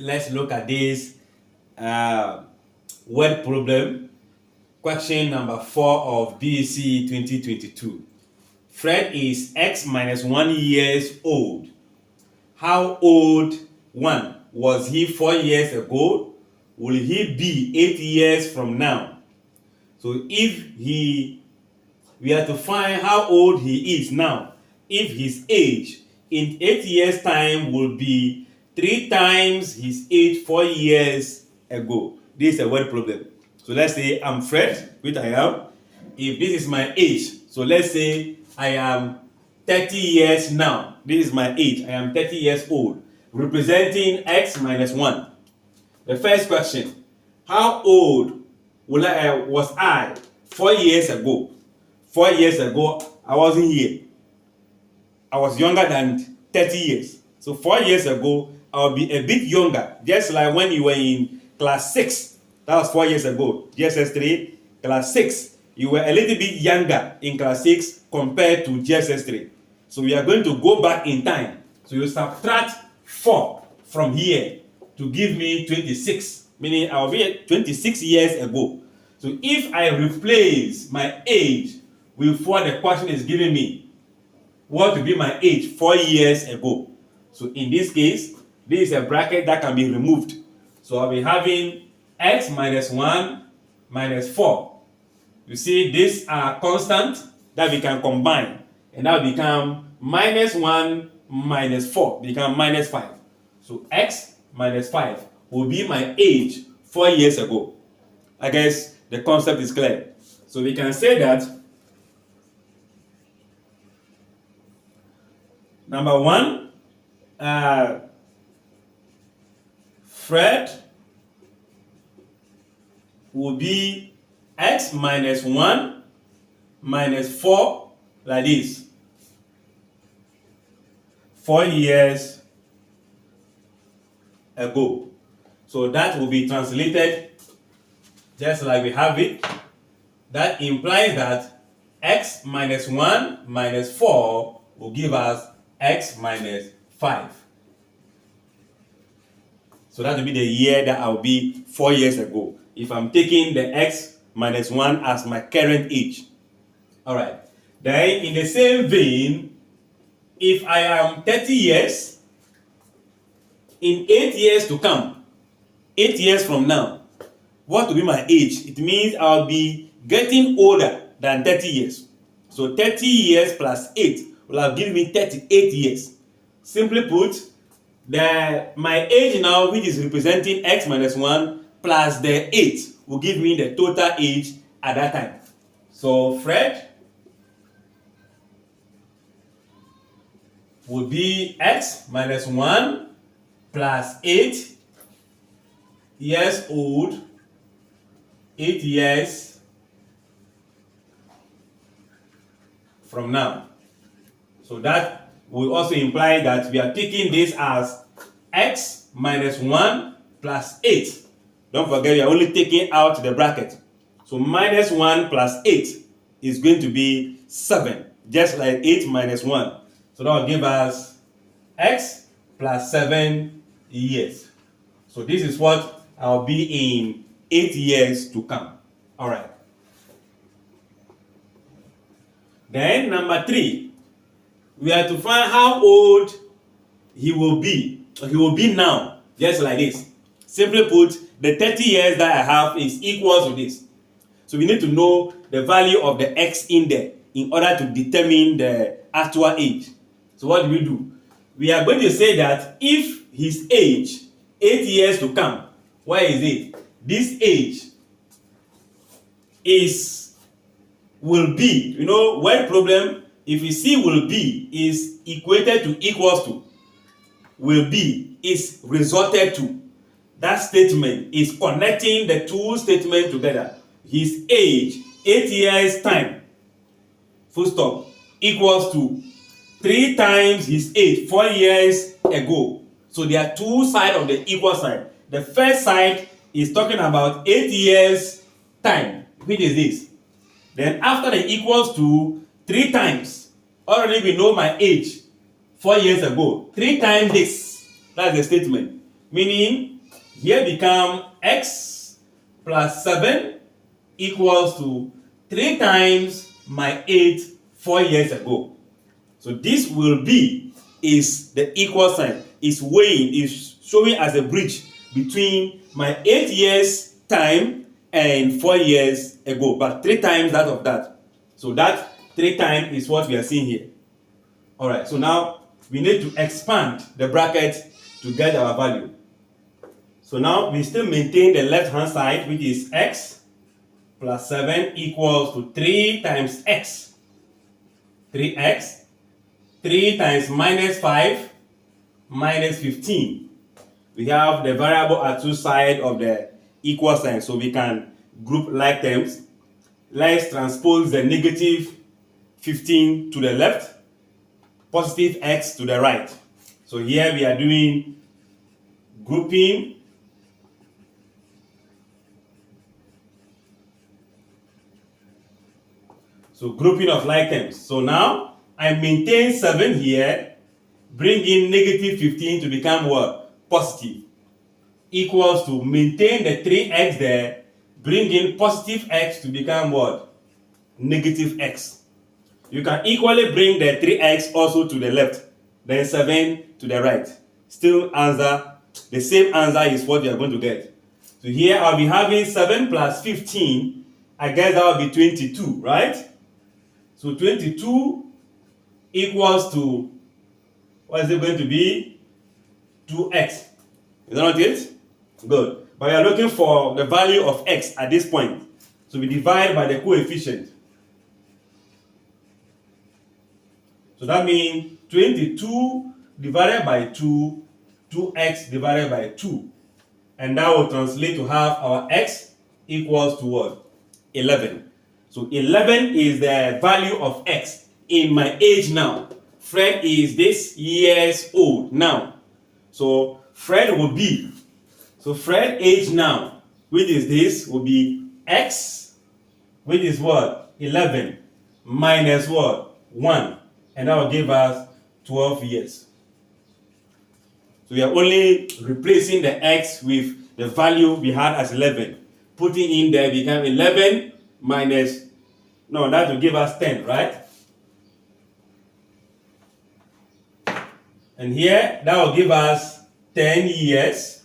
let's look at this word problem. Question number 4 of BECE 2022. Fred is X minus 1 years old. How old, 1, was he 4 years ago? Will he be 8 years from now? So if we have to find how old he is now. If his age in 8 years time will be 3 times his age 4 years ago. This is a word problem. So let's say I'm Fred, which I am. If this is my age, so let's say I am 30 years now. This is my age. I am 30 years old, representing X minus 1. The first question, how old was I 4 years ago? 4 years ago, I wasn't here. I was younger than 30 years. So 4 years ago, I'll be a bit younger. Just like when you were in class 6. That was 4 years ago. GSS 3, class 6. You were a little bit younger in class 6 compared to GSS 3. So we are going to go back in time. So you subtract 4 from here to give me 26. Meaning I'll be 26 years ago. So if I replace my age with what the question is giving me, what will be my age 4 years ago? So in this case, this is a bracket that can be removed. So I'll be having X minus 1 minus 4. You see, these are constant that we can combine. And that will become minus 1 minus 4, become minus 5. So X minus 5 will be my age 4 years ago. I guess the concept is clear. So we can say that number 1, Fred will be X minus 1 minus 4 like this. 4 years ago. So that will be translated just like we have it. That implies that X minus 1 minus 4 will give us X minus 5. So that will be the year that I'll be 4 years ago. If I'm taking the X minus 1 as my current age. Alright. Then in the same vein, if I am 30 years, in 8 years to come, 8 years from now, what will be my age? It means I'll be getting older than 30 years. So 30 years plus 8 will have given me 38 years. Simply put, my age now, which is representing X minus 1 plus the 8, will give me the total age at that time. So Fred would be X minus 1 plus 8 years old, 8 years from now. So that will also imply that we are taking this as X minus 1 plus 8. Don't forget, we are only taking out the bracket. So minus 1 plus 8 is going to be 7, just like 8 minus 1. So that will give us X plus 7 years. So this is what I'll be in 8 years to come. All right. Then number 3, we have to find how old he will be. He will be now, just like this. Simply put, the 30 years that I have is equal to this. So we need to know the value of the X in there in order to determine the actual age. So what do? We are going to say that if his age, 8 years to come, where is it? This age will be, word problem, if you see will be is equated to equals to, will be is resulted to. That statement is connecting the two statements together. His age, 8 years time, full stop, equals to 3 times his age 4 years ago. So there are two sides of the equal sign. The first side is talking about 8 years time, which is this. Then after the equals to 3 times, already we know my age 4 years ago. 3 times this, that's the statement. Meaning here become x plus 7 equals to 3 times my 8 4 years ago. So this will be is the equal sign, is weighing, is showing as a bridge between my 8 years time and 4 years ago, but 3 times that of that. So that 3 times is what we are seeing here. All right, so now we need to expand the bracket to get our value. So now we still maintain the left hand side, which is x plus 7 equals to 3 times x. 3x, 3 times minus 5 minus 15. We have the variable at two sides of the equal sign, so we can group like terms. Let's transpose the negative 15 to the left, positive x to the right. So here we are doing grouping of like terms. So now I maintain 7 here, bring in negative 15 to become what? Positive. Equals to maintain the 3x there, bring in positive x to become what? Negative x. You can equally bring the 3x also to the left, then 7 to the right. Still answer, the same answer is what you are going to get. So here I'll be having 7 plus 15, I guess that will be 22, right? So 22 equals to, what is it going to be? 2x. Is that not it? Good. But we are looking for the value of x at this point. So we divide by the coefficient. So that means 22 divided by 2, 2x divided by 2. And that will translate to have our x equals to what? 11. So 11 is the value of x in my age now. Fred is this years old now. So Fred will be, so Fred age now, which is this, will be x, which is what? 11 minus what? 1. And that will give us 12 years. So we are only replacing the x with the value we had as 11. Putting in there become 11 minus, no, that will give us 10, right? And here, that will give us 10 years.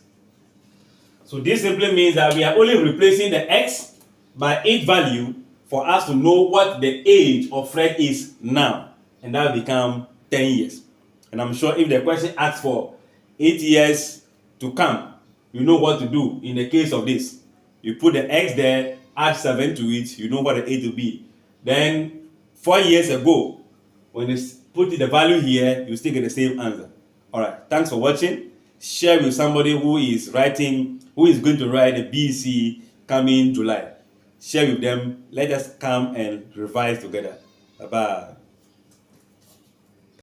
So this simply means that we are only replacing the x by 8 value for us to know what the age of Fred is now. And that will become 10 years. And I'm sure if the question asks for 8 years to come, you know what to do in the case of this. You put the x there, add 7 to it, you know what the 8 will be. Then 4 years ago, when you put the value here, you still get the same answer. Alright, thanks for watching. Share with somebody who is going to write the BECE coming July. Share with them. Let us come and revise together. Bye-bye.